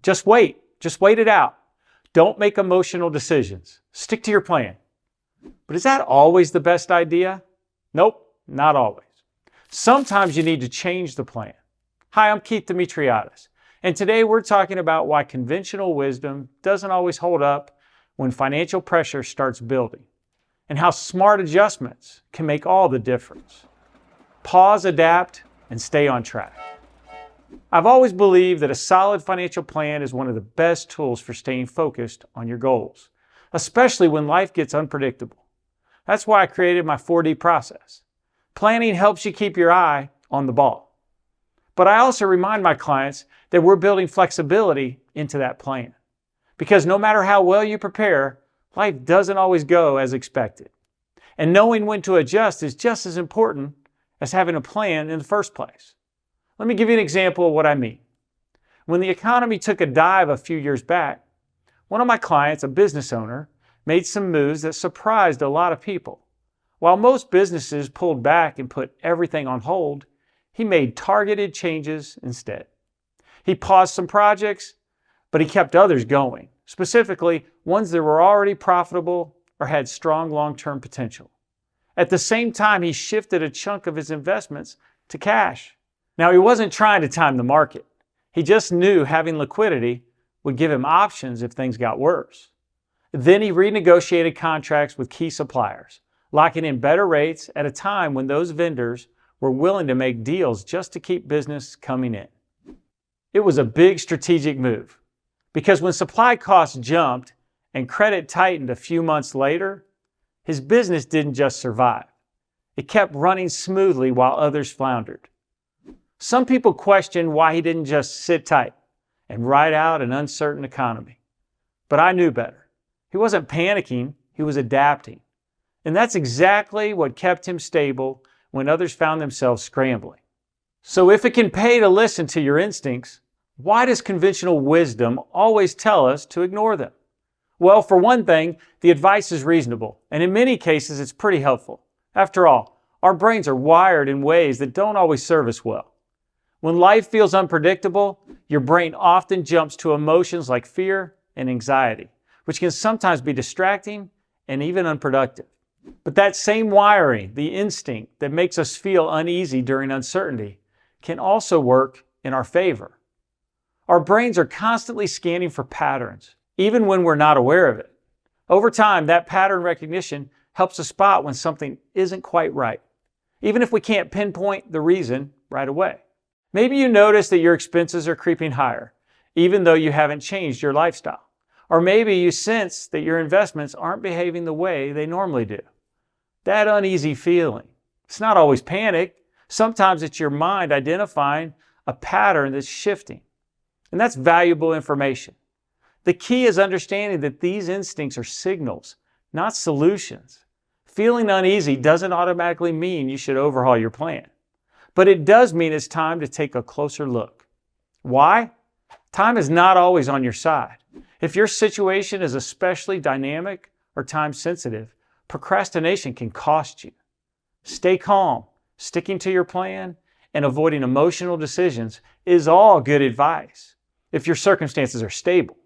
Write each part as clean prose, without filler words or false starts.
Just wait. Just wait it out. Don't make emotional decisions. Stick to your plan. But is that always the best idea? Nope, not always. Sometimes you need to change the plan. Hi, I'm Keith Demetriades, and today we're talking about why conventional wisdom doesn't always hold up when financial pressure starts building, and how smart adjustments can make all the difference. Pause, adapt, and stay on track. I've always believed that a solid financial plan is one of the best tools for staying focused on your goals, especially when life gets unpredictable. That's why I created my 4D process. Planning helps you keep your eye on the ball. But I also remind my clients that we're building flexibility into that plan. Because no matter how well you prepare, life doesn't always go as expected. And knowing when to adjust is just as important as having a plan in the first place. Let me give you an example of what I mean. When the economy took a dive a few years back, one of my clients, a business owner, made some moves that surprised a lot of people. While most businesses pulled back and put everything on hold, he made targeted changes instead. He paused some projects, but he kept others going, specifically ones that were already profitable or had strong long-term potential. At the same time, he shifted a chunk of his investments to cash. Now, he wasn't trying to time the market. He just knew having liquidity would give him options if things got worse. Then he renegotiated contracts with key suppliers, locking in better rates at a time when those vendors were willing to make deals just to keep business coming in. It was a big strategic move, because when supply costs jumped and credit tightened a few months later, his business didn't just survive. It kept running smoothly while others floundered. Some people question why he didn't just sit tight and ride out an uncertain economy. But I knew better. He wasn't panicking, he was adapting. And that's exactly what kept him stable when others found themselves scrambling. So if it can pay to listen to your instincts, why does conventional wisdom always tell us to ignore them? Well, for one thing, the advice is reasonable, and in many cases it's pretty helpful. After all, our brains are wired in ways that don't always serve us well. When life feels unpredictable, your brain often jumps to emotions like fear and anxiety, which can sometimes be distracting and even unproductive. But that same wiring, the instinct that makes us feel uneasy during uncertainty, can also work in our favor. Our brains are constantly scanning for patterns, even when we're not aware of it. Over time, that pattern recognition helps us spot when something isn't quite right, even if we can't pinpoint the reason right away. Maybe you notice that your expenses are creeping higher, even though you haven't changed your lifestyle. Or maybe you sense that your investments aren't behaving the way they normally do. That uneasy feeling, it's not always panic. Sometimes it's your mind identifying a pattern that's shifting. And that's valuable information. The key is understanding that these instincts are signals, not solutions. Feeling uneasy doesn't automatically mean you should overhaul your plan. But it does mean it's time to take a closer look. Why? Time is not always on your side. If your situation is especially dynamic or time sensitive, procrastination can cost you. Stay calm, sticking to your plan, and avoiding emotional decisions is all good advice if your circumstances are stable.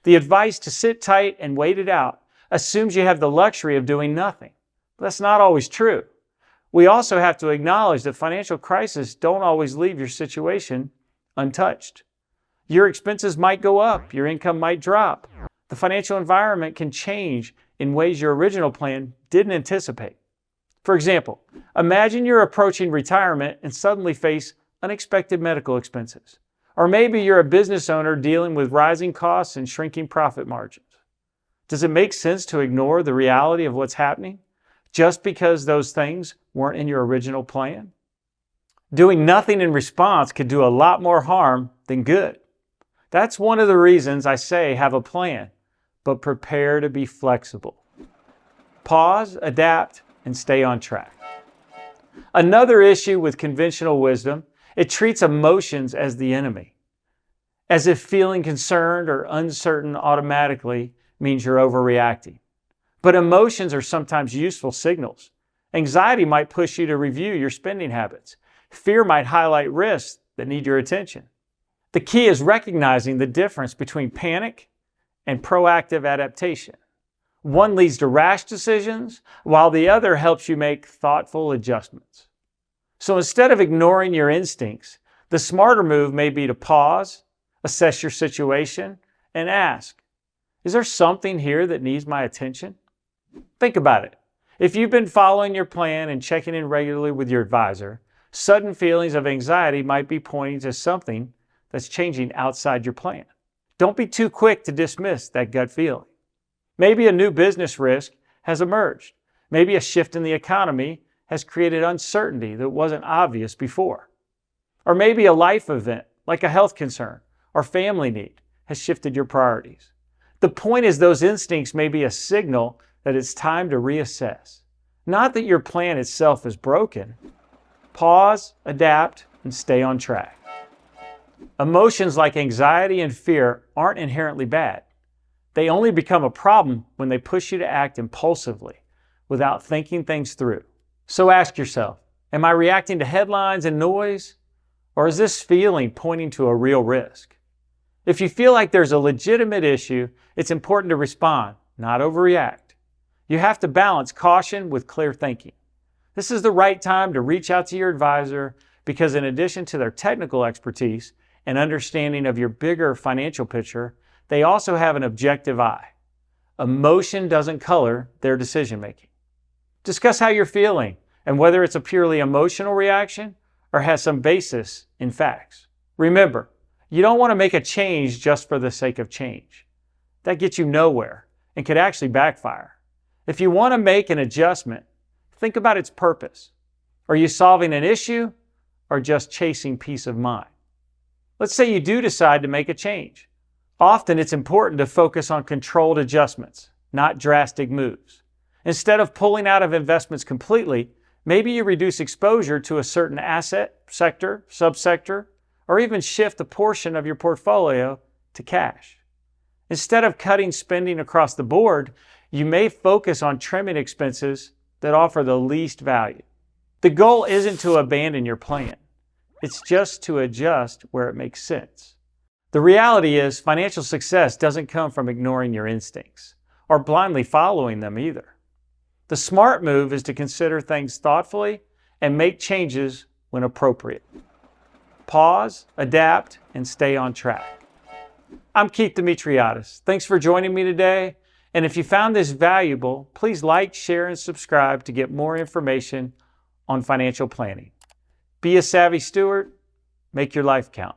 The advice to sit tight and wait it out assumes you have the luxury of doing nothing. But that's not always true. We also have to acknowledge that financial crises don't always leave your situation untouched. Your expenses might go up, your income might drop. The financial environment can change in ways your original plan didn't anticipate. For example, imagine you're approaching retirement and suddenly face unexpected medical expenses. Or maybe you're a business owner dealing with rising costs and shrinking profit margins. Does it make sense to ignore the reality of what's happening just because those things weren't in your original plan? Doing nothing in response could do a lot more harm than good. That's one of the reasons I say have a plan, but prepare to be flexible. Pause, adapt, and stay on track. Another issue with conventional wisdom, it treats emotions as the enemy, as if feeling concerned or uncertain automatically means you're overreacting. But emotions are sometimes useful signals. Anxiety might push you to review your spending habits. Fear might highlight risks that need your attention. The key is recognizing the difference between panic and proactive adaptation. One leads to rash decisions, while the other helps you make thoughtful adjustments. So instead of ignoring your instincts, the smarter move may be to pause, assess your situation, and ask, is there something here that needs my attention? Think about it. If you've been following your plan and checking in regularly with your advisor, sudden feelings of anxiety might be pointing to something that's changing outside your plan. Don't be too quick to dismiss that gut feeling. Maybe a new business risk has emerged. Maybe a shift in the economy has created uncertainty that wasn't obvious before. Or maybe a life event, like a health concern or family need, has shifted your priorities. The point is, those instincts may be a signal that it's time to reassess. Not that your plan itself is broken. Pause, adapt, and stay on track. Emotions like anxiety and fear aren't inherently bad. They only become a problem when they push you to act impulsively without thinking things through. So ask yourself, am I reacting to headlines and noise? Or is this feeling pointing to a real risk? If you feel like there's a legitimate issue, it's important to respond, not overreact. You have to balance caution with clear thinking. This is the right time to reach out to your advisor because, in addition to their technical expertise and understanding of your bigger financial picture, they also have an objective eye. Emotion doesn't color their decision making. Discuss how you're feeling and whether it's a purely emotional reaction or has some basis in facts. Remember, you don't want to make a change just for the sake of change. That gets you nowhere and could actually backfire. If you want to make an adjustment, think about its purpose. Are you solving an issue or just chasing peace of mind? Let's say you do decide to make a change. Often it's important to focus on controlled adjustments, not drastic moves. Instead of pulling out of investments completely, maybe you reduce exposure to a certain asset, sector, subsector, or even shift a portion of your portfolio to cash. Instead of cutting spending across the board, you may focus on trimming expenses that offer the least value. The goal isn't to abandon your plan. It's just to adjust where it makes sense. The reality is, financial success doesn't come from ignoring your instincts or blindly following them either. The smart move is to consider things thoughtfully and make changes when appropriate. Pause, adapt, and stay on track. I'm Keith Demetriades. Thanks for joining me today. And if you found this valuable, please like, share, and subscribe to get more information on financial planning. Be a savvy steward. Make your life count.